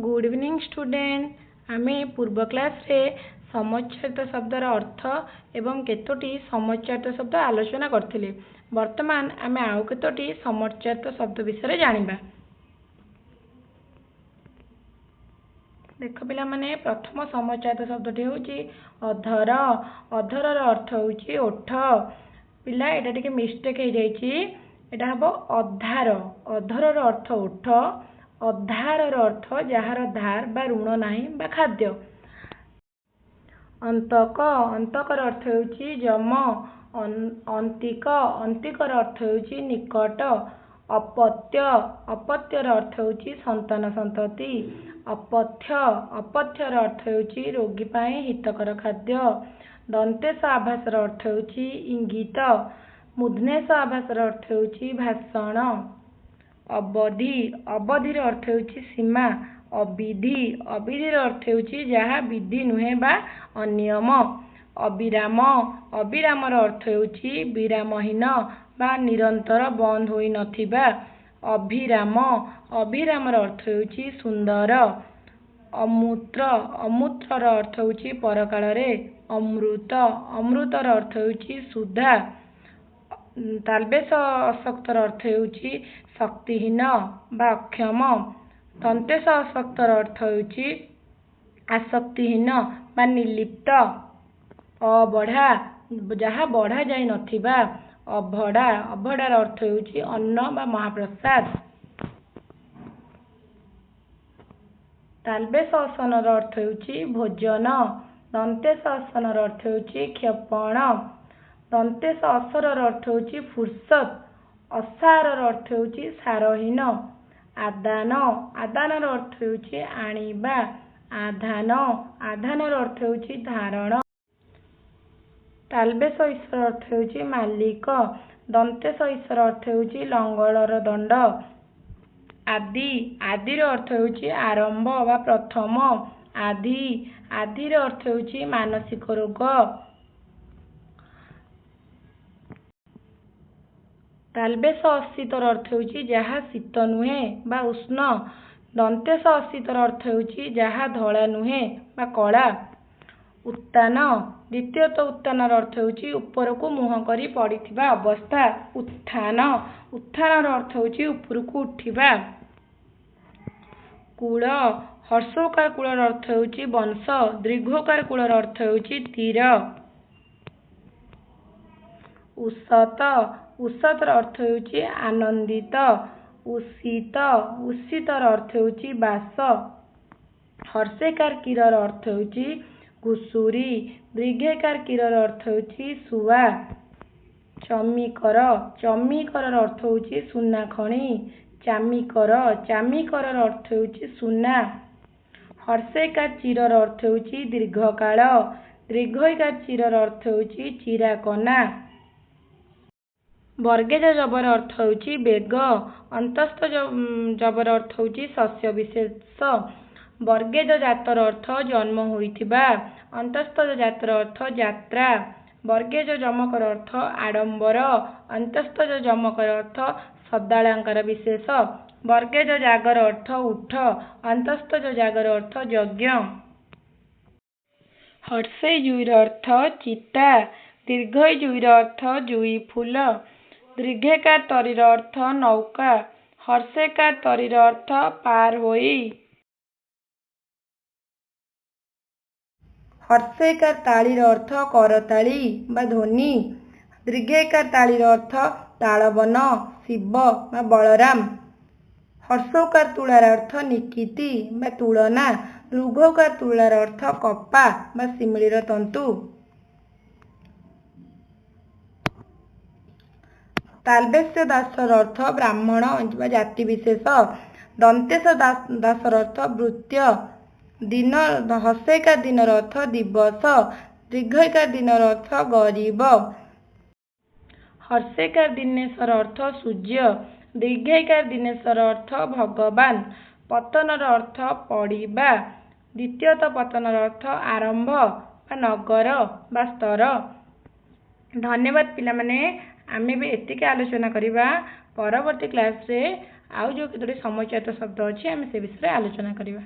Good evening student आमे पूर्व class रे समुच्चयित शब्दर अर्थ एवं केतोटी समुच्चयित शब्द आलोचना करथिले। वर्तमान आमे आउ केतोटी समुच्चयित शब्द विषय जानिबा। देख पिला माने प्रथम समुच्चयित शब्दटी होची अधर। अधरर अर्थ होची ओठ। पिला एटा टिके मिस्टेक हे जाईची, एटा हबो अधार। अधरर अर्थ ओठ, अधारर अर्थ जहार धार बा ऋण नाही बा खाद्य। अंतक। अंतकर अर्थ होची जम। अंतिक। अंतिकर अर्थ होची निकट। अपत्य। अपत्यर अर्थ होची संतान संतति। अपथ्य। अपथ्यर अर्थ होची रोगी पाए हितकर खाद्य। दंतेश आभासर अर्थ होची इंगित। मूर्धनेश आभासर अर्थ होची भाषण। अवधि। अवधिर अर्थ होची सीमा। अविधि। अविधिर अर्थ होची जहा विधि नुहे बा अनियम। अविराम। अविरामर अर्थ होची विरामहीन बा निरंतर बंद होई नथिबा। अभिराम। अभिरामर अर्थ होची सुंदर। अमूत्र। अमूत्रर अर्थ होची परकाल रे। अमृत। अमृतर अर्थ होची सुधा। तालबेश अशक्तर अर्थ होची शक्तिहीन बा अक्षम। दंतेश अशक्तर अर्थ होची आसक्तिहीन बा निर्लिप्त। अबढ़ा। जहा बढ़ा जाई नथिबा। अभड़ा। अभड़ार अर्थ होची अन्न बा महाप्रसाद। तालबेश असनर अर्थ होची भोजन। दंतेश असनर अर्थ होची क्षपण। दंतेश असरर अर्थ होची फुर्सत। असारर अर्थ होची सारहीन। आदान। आदानर अर्थ होची आनिबा। आधान। आधानर अर्थ होची धारण। तालबेश ईश्वर अर्थ होची मालिक। दंतेश ईश्वर अर्थ होची लंगड़र दंड। आदि। आदिर अर्थ होची आरंभ बा प्रथम। आदि। आदिर अर्थ होची मानसिक रोग। तालबेश अशीतर अर्थ होची जहा शीत नुहे बा उष्ण। दंतेश अशीतर अर्थ होची जहा धला नुहे बा कला। उत्तान। द्वितीयत उत्तानर अर्थ होची उपरकू मुह करी पड़िथिबा अवस्था। उत्थान। उत्थानर अर्थ होची उपरकू उठिबा। कूल। हर्षोकार कूलर अर्थ होची वंश। दीर्घोकार कूलर अर्थ होची तीर। उषत। उषतर अर्थ होची आनंदित। उषित। उषितर अर्थ होची बास। हर्षेकार कीरर अर्थ होची घुसुरी। दीर्घेकार कीरर अर्थ होची सुआ। चमीकर। चमीकरर अर्थ होची सुना खणी। चामीकर। चामीकरर अर्थ होची सुना। हर्षेकार चीरर अर्थ होची दीर्घकाल। दीर्घईकार चीरर अर्थ होची चिराकना। वर्गेज जबर अर्थ होची बेग। अंतस्थ जबर अर्थ होची शस्य विशेष। वर्गेज जातर अर्थ जन्म होइथिबा। अंतस्थ जातर अर्थ यात्रा। वर्गेज जमकर अर्थ आडंबर। अंतस्थ जमकर अर्थ सदालंकार विशेष। वर्गेज जागर अर्थ उठ। अंतस्थ जागर अर्थ यज्ञ। हर्षे जुईर अर्थ चिता। दीर्घई जुईर अर्थ जुई फूल। दीर्घेकार तरीर अर्थ नौका। हर्षेकार तरीर अर्थ पार होई। हर्षेकार तालीर अर्थ करताली बा ध्वनि। दीर्घेकार तालीर अर्थ तालबन शिव बा बलराम। हर्षोकार तुलार अर्थ निकिति बा तुलना। लघुकार तुलार अर्थ कपा बा शिमिलीर तंतु। तालबेश दासर अर्थ ब्राह्मण बा जाति विशेष। दंतेश दासर अर्थ भृत्य। दिन। हर्षेकार दिनर अर्थ दिवस। दीर्घईकार दिनर अर्थ गरीब। हर्षेकार दिनेशर अर्थ सूर्य। दीर्घईकार दिनेशर अर्थ भगवान। पतनर अर्थ पड़िबा। द्वितीयत पतनर अर्थ आरंभ बा नगर बा स्तर। धन्यवाद पिला माने। आमे भी एतिके आलोचना करिबा। परवर्ती क्लास रे आउ जो केतोटी समुच्चयित शब्द अछि आमे से विषय आलोचना करिबा।